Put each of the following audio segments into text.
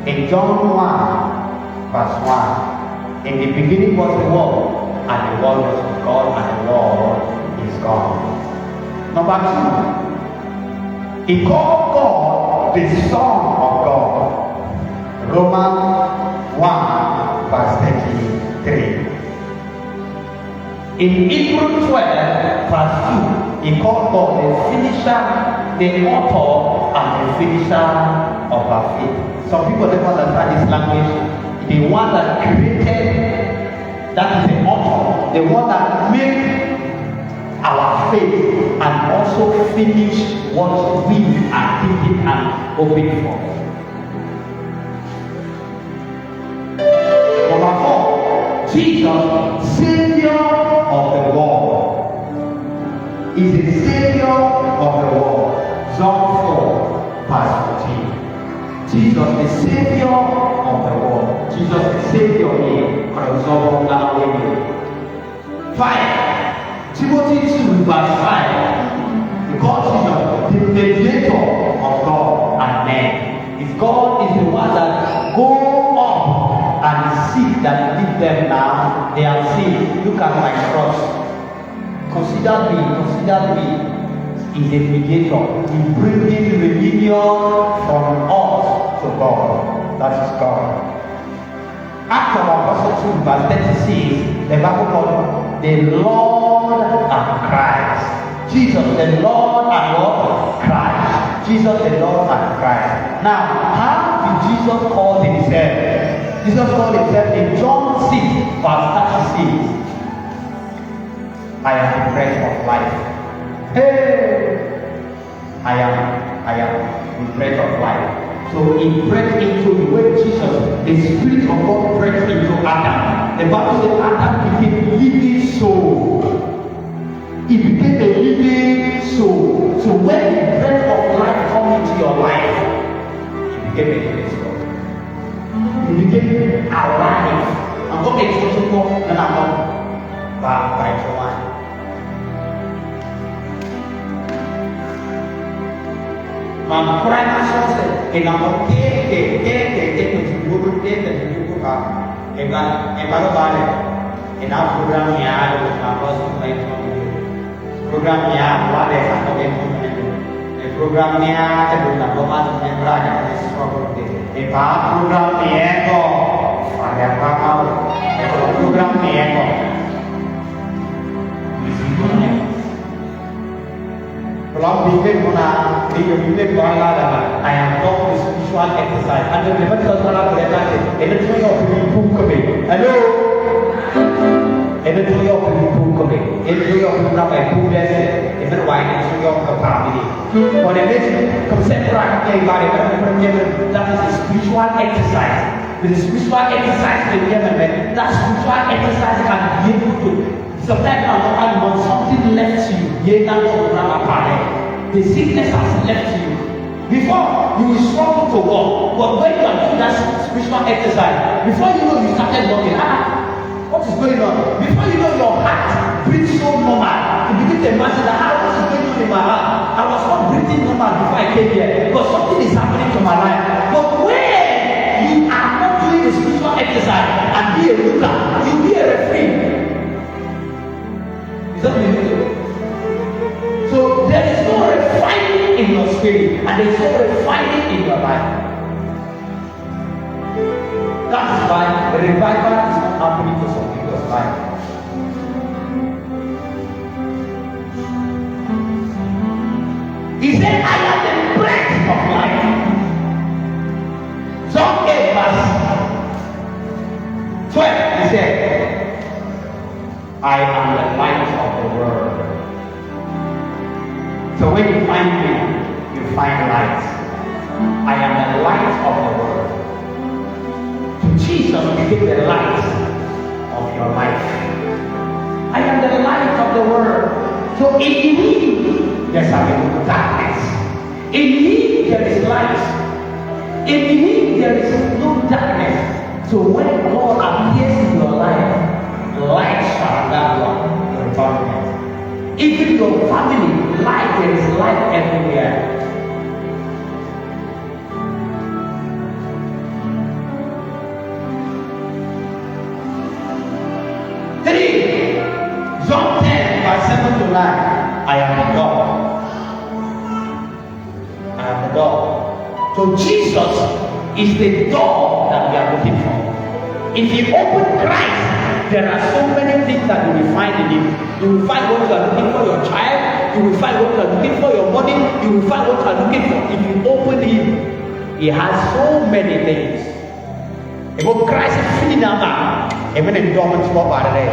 In John 1, verse 1, in the beginning was the Word, and the Word was with God, and the Word is God. Number 2, he called God the Son of God. Romans 1, verse 33. In Hebrews 12, verse 2, he called God the finisher, the author, and the finisher of our faith. Some people don't understand this language. The one that created, that is the author, the one that made our faith and also finish what we are thinking and hoping for. Number 4, Jesus, Savior of the world, is the Savior of the world. John 4, verse 14. Jesus, the Savior of the world. Jesus, the Savior in 5. Timothy 2, verse 5. Because Jesus, the mediator of God and men. If God is the one that go up and seek that lead them now, they are saying, look at my cross. Consider me. Is a mediator. He bringing reunion from us to God. That is God. Acts of Apostles 2, verse 36, the Bible called the Lord and Christ. Jesus, the Lord and what? Christ. Jesus, the Lord and Christ. Now, how did Jesus call himself? Jesus called himself in John 6, verse 36. I am the bread of life. Hey! I am the bread of life. So he breathed into the way Jesus, the Spirit of God breathed into Adam. The Bible says Adam became a living soul. He became a living soul. So when the breath of life comes into your life, he became a living soul. He became alive. And God is also called and I'm not by Joanne. Man kurang asal kenapa ke tujuh baru balik. Kenapa programnya ada kenapa supaya programnya ada atau programnya ada kenapa masuk yang berada di sekolah itu. Programnya kok ada apa kau? Programnya kok. Kalau bikin mana, dia bikin bala dah. I am talking spiritual exercise. Anda lepas tu salah berkata, ini tu yang berhubung kami. Hello, ini tu yang berhubung kami. Ini tu yang berhubung kami. Bukan ini berwajib tu yang kami. Kalau ini konsep orang yang baik, that is a spiritual exercise. With the spiritual exercise, that spiritual exercise can be able to. Sometimes when something left you, the sickness has left you. Before you will struggle to walk, but when you are doing that spiritual exercise, before you know you started walking, what is going on? Before you know your heart breathes so normal, you begin to imagine that what is going on in my heart? I was not breathing normal before I came here, because something is happening to my life. But when you are not doing the spiritual exercise and be a looker, you will be a referee. So there is no refining in your spirit and there is no refining in your life. That is why the revival is not happening to some people's life. He said, I am the breath of life. John 8 verse 12, he said, I am the light of the world. So when you find me, you find light. I am the light of the world. To Jesus, you give the light of your life. I am the light of the world. So in me, there's no darkness. In me, there is light. In me, there is no darkness. So when God appears in your life, light shall guide your environment. Even your family, light, there is light everywhere. I am the door. I am the door. So Jesus is the door that we are looking for. If you open Christ, there are so many things that you will find in him. You will find what you are looking for your child. You will find what you are looking for your money. You will find what you are looking for. If you open him, he has so many things. If Christ is filling out, if you don't stop at it,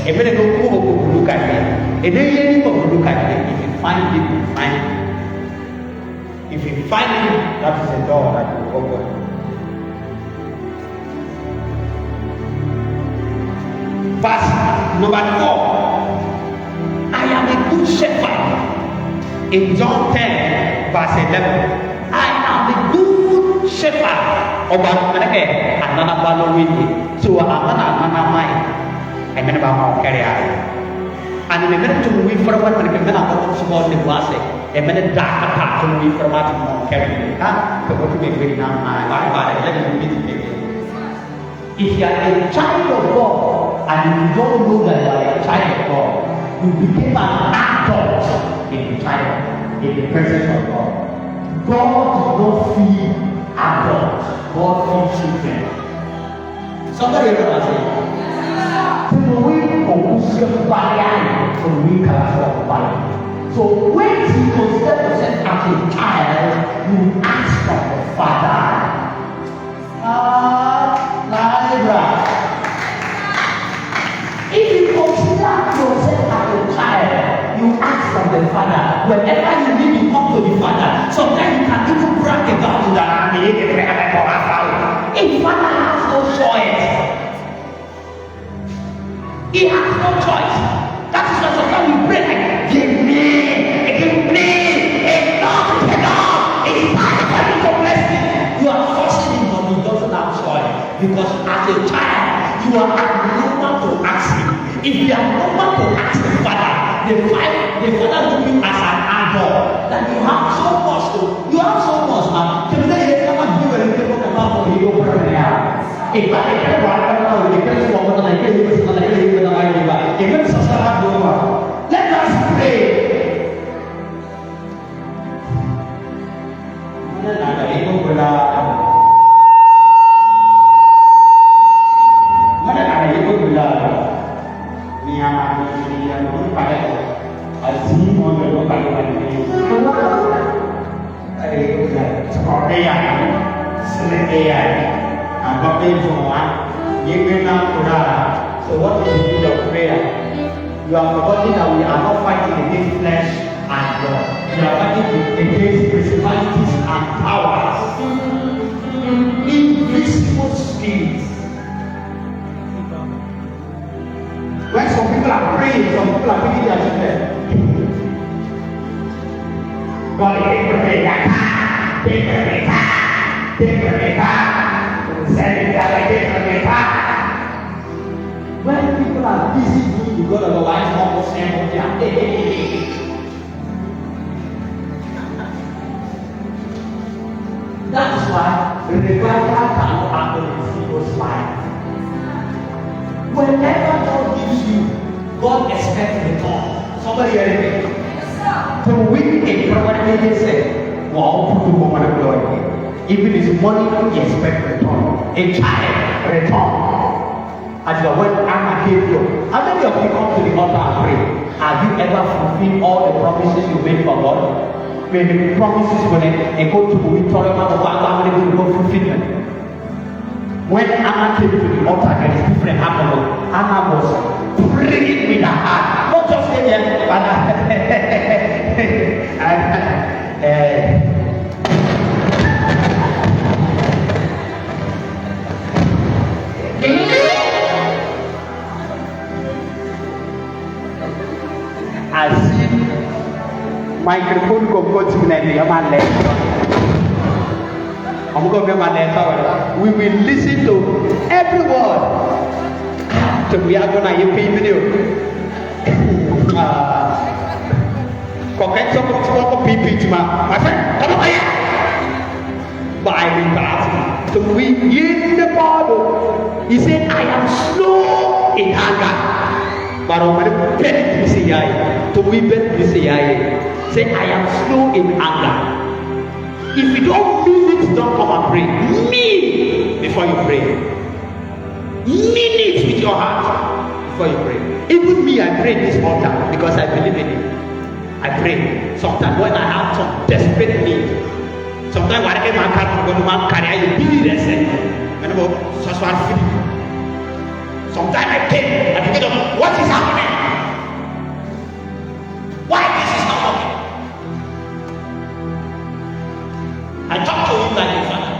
if you don't look at it, if you look at it, if you find him, you find him. If you find him, that is the door that you open. Verse number 4. I am a good shepherd. In John 10, verse 11. I am a good shepherd. About another follow with me. So another mind. I mean about carrier. And in a minute to move from one minute, I'm not supposed to was it. A minute dark apart to move from what you carry. To go to make very now. Let me repeat it again. If you are a child of God and you don't know that you are a child of God, you became an adult in the presence of God. God does not feed adults, God feeds children. Somebody ever say, so when you consider yourself as a child, you ask from the Father. If you consider yourself as a child, you ask from the Father. Whenever you need to come to the Father, sometimes you can even brag about that. If Father has no choice, he has no choice. That is why sometimes we pray like, give me, enough. It's time for you to bless me. You are forcing him, but he doesn't have choice. Because as a child, you are normal to ask him. If you are normal to ask the Father, the Father look you as an adult. That you have so much to, you have so much now. Can you tell you how much you will take about for you over there? If I can walk around with the person who want to like it, let us pray. So what is the need of prayer? You are forgetting that we are not fighting against flesh and blood. We are fighting against principalities and powers, invisible spirits. When some people are praying, some people are picking their children. God, take the when people are busy doing the God of the life, almost saying, that is why the revival cannot happen in people's life. Whenever God gives you, God expects return. Somebody hear me? So we a probably say, well, put the woman of God here. Even his money, he expects return. A child, return. As the word Anna gave you, how many of you come to the altar and pray? Have you ever fulfilled all the promises you made for God? When the promises when they go to fulfillment. When Anna came to the altar, there is different happening. Anna was praying with her heart, not just saying, as if microphone could go to the we will listen to every word. So we are going to pay video. Coquette some people to my friend. Come on here. By the God. So we in the Bible. He said, I am slow in anger. But I'm going to say, I am slow in anger. If you don't mean it, don't come and pray. Mean before you pray. Mean it with your heart before you pray. Even me, I pray this altar because I believe in it. I pray. Sometimes when I have some desperate need, sometimes when I get my car, I'm going to carry I be the same. Sometimes I came and begin to know what is happening. Why this is not working? I talk to you like a father.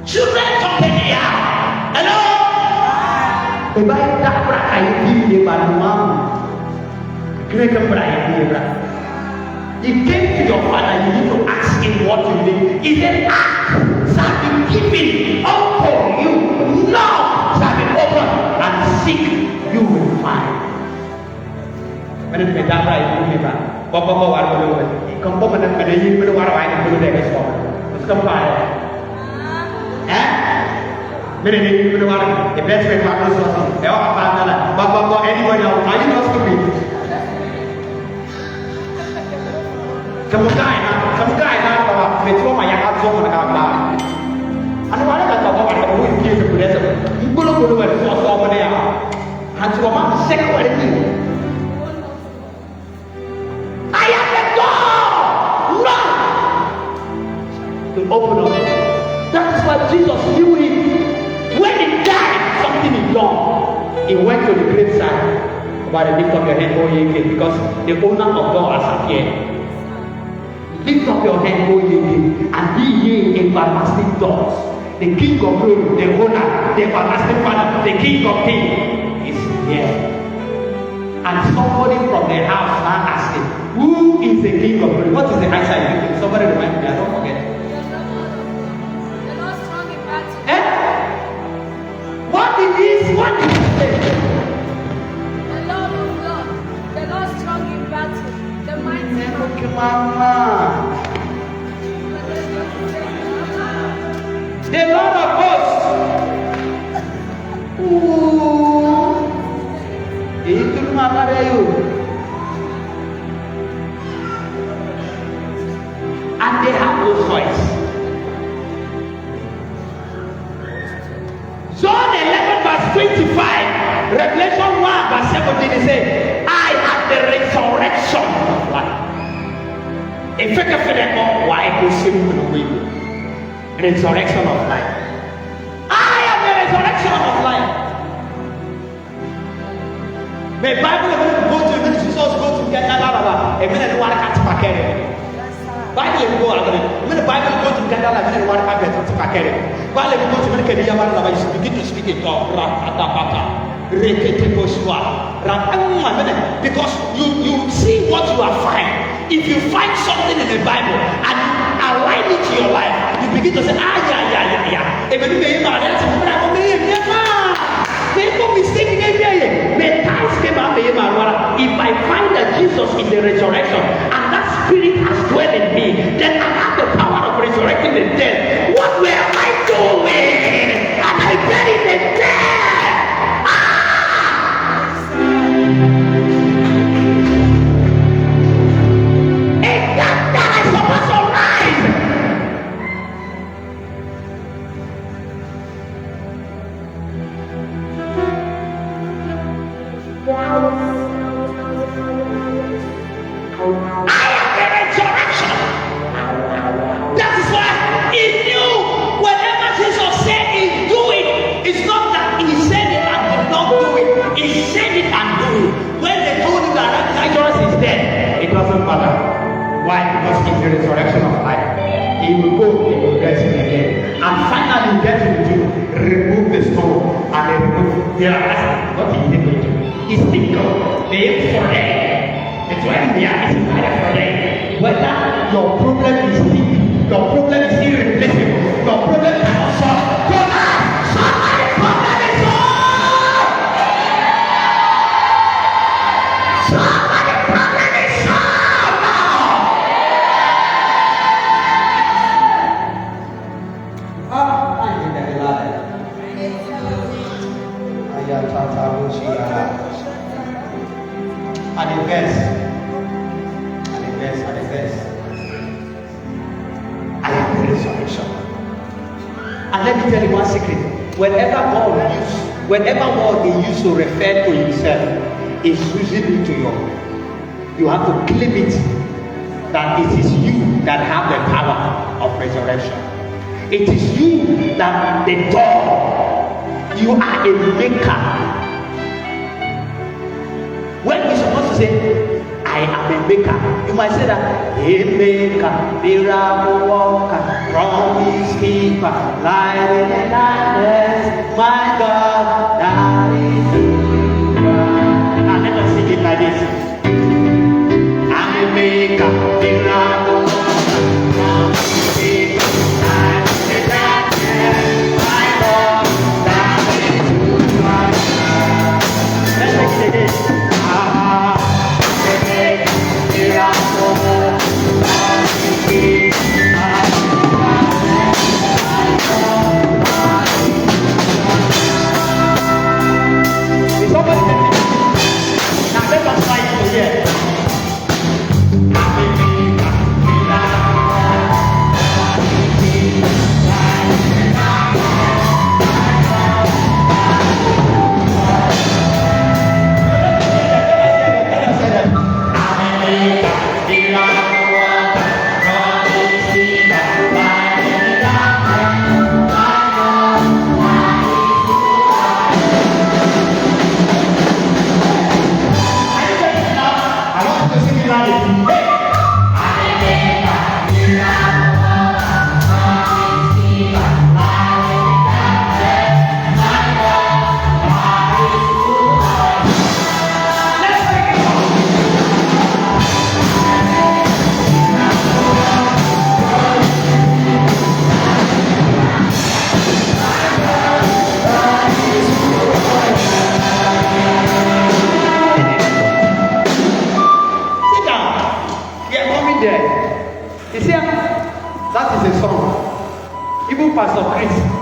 Children talk in the air. Hello? If I talk back, I give you my mom. You came to your father, you need to ask him what you need. He said, ask, shall be given unto you. Knock shall be open, and seek you will find. When it began right, you never. Papa, what will you do? Come up and you will want to do the next one. Let's come by. Eh? Many people want the best way to do something. Papa, anybody else? Are you not stupid? Some guy now, they throw my hat on the car. And what I got about the way you give the president, you go to the source over there. And to a man, second way. I am the door! Run! To open up. That is why Jesus knew him. When he died, something is done. He went to the graveside. By the lift of your hand, oh ye king, because the owner of God has appeared. Lift up your hand, O ye king, and be ye everlasting doors. The King of glory, the owner, the everlasting Father, the King of kings is here. And somebody from the house now asking, who is the King of glory? What is the answer you give? Somebody remind me, I don't forget. The Lord strong in battle. Eh? What did he say? The Lord of love, the Lord strong in battle, the mighty man. Mama. The Lord of hosts. Itu mama you. And they have no choice. John 11 verse 25, Revelation 1 verse 17 it says, I have the resurrection of life. In fact, why go simple way? Resurrection of life. I am the resurrection of life. The Bible go to Jesus go to Canada, a minute one cat to packet. Bible go a minute Bible go to Canada, a minute one cat to packet. Bible go to America, you begin to speak in talk, because you see what you are finding. If you find something in the Bible and align it to your life, you begin to say, yeah. If I find that Jesus is the resurrection and that spirit has dwelt in me, then I have the power of resurrecting the dead. What were I doing? And I buried the dead. Why? Because it's the resurrection of life. He will go, he will rise again. And finally get to the tomb, remove the stone, and then remove the asking, what is he going to do? He's thinking, they aim for them. It's why they are for them. Whether your problem is deep, your problem is irreplaceable, your problem cannot solve. Somebody's problem is solved! Somebody's problem is solved now! at the verse. I am the resurrection. And let me tell you one secret. Whenever word he used to refer to himself is using it to you. You have to claim it that it is you that have the power of resurrection. It is you that the door. You are a maker. When we're supposed to say, I am a maker, you might say that, a maker, miracle worker, promise keeper, light in the darkness, my God, that is you. Now let us sing it like this. I'm a maker, miracle worker, promise keeper, light in the darkness, my God, that is you. Let's take it again.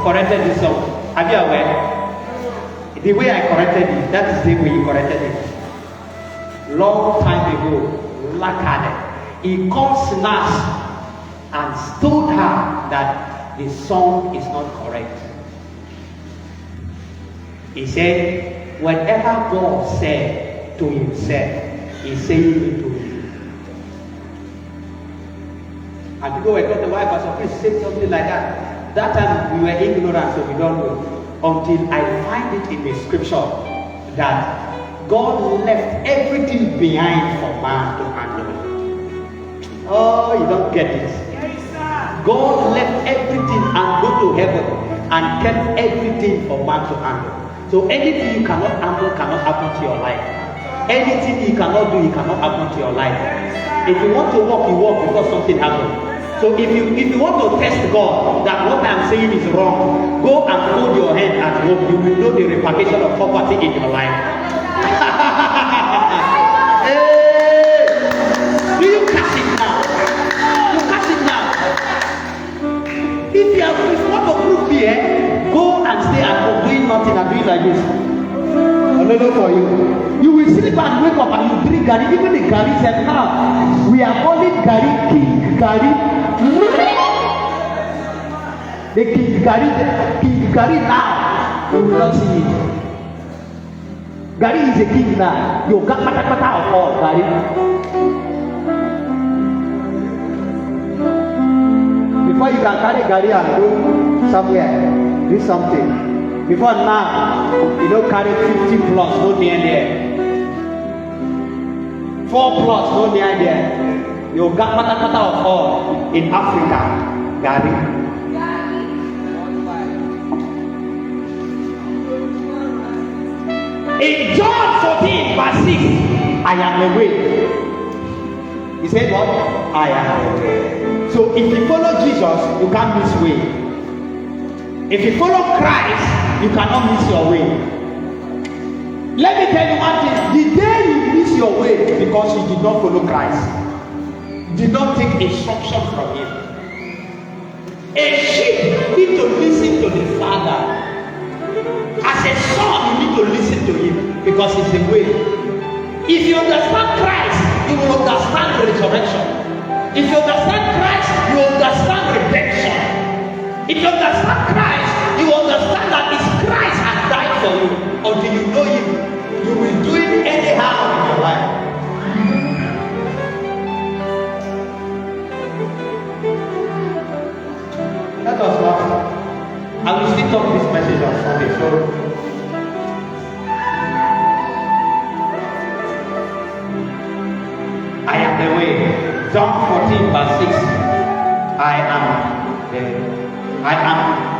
Corrected this song. Are you aware? The way I corrected it, that is the way you corrected it. Long time ago, Lakade, he called Snash and told her that the song is not correct. He said, whatever God said to himself, he said it to you. And people were told, why Pastor Chris said something like that? That time we were ignorant, so we don't know. Until I find it in the scripture that God left everything behind for man to handle. Oh, you don't get it. God left everything and go to heaven and kept everything for man to handle. So anything you cannot handle cannot happen to your life. Anything you cannot do, it cannot happen to your life. If you want to walk, you walk because something happened. So if you want to test God that what I'm saying is wrong, go and hold your hand and walk. You will know the repercussion of poverty in your life. Hey! Do you catch it now? You catch it now. If you want to prove me, go and stay at home doing nothing and doing like this. Another for you. You will sleep and wake up and you drink Gary. Even the Gary said, now we are calling Gary King Gary. The King Gary now, you will not see it. Gary is a king now. You got pata of all Gary. Before you can carry Gary and go somewhere, do something. Before now, you don't carry 50 plus, no near there. 4 plus, no near there. You got pata of all in Africa, Gary. In John 14, verse 6, I am the way. He said what? I am the way. So if you follow Jesus, you can't miss way. If you follow Christ, you cannot miss your way. Let me tell you one thing. The day you miss your way because you did not follow Christ, did not take instruction from him. A sheep need to listen to the Father. As a son, you need to listen to him because it's the way. If you understand Christ, you will understand resurrection. If you understand Christ, you understand redemption. If you understand Christ, you understand that it's Christ has died for you. Until you know Him, you will do it anyhow in your life. Let us laugh. I will still talk this message on Sunday. So I am the way. John 14 verse 6. I am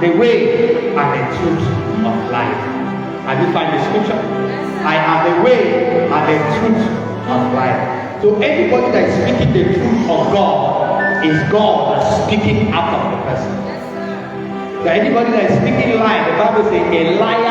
the way and the truth of life. Have you found the scripture? I am the way and the truth of life. So anybody that is speaking the truth of God is God speaking out of the person. So anybody that is speaking lie, the Bible says a liar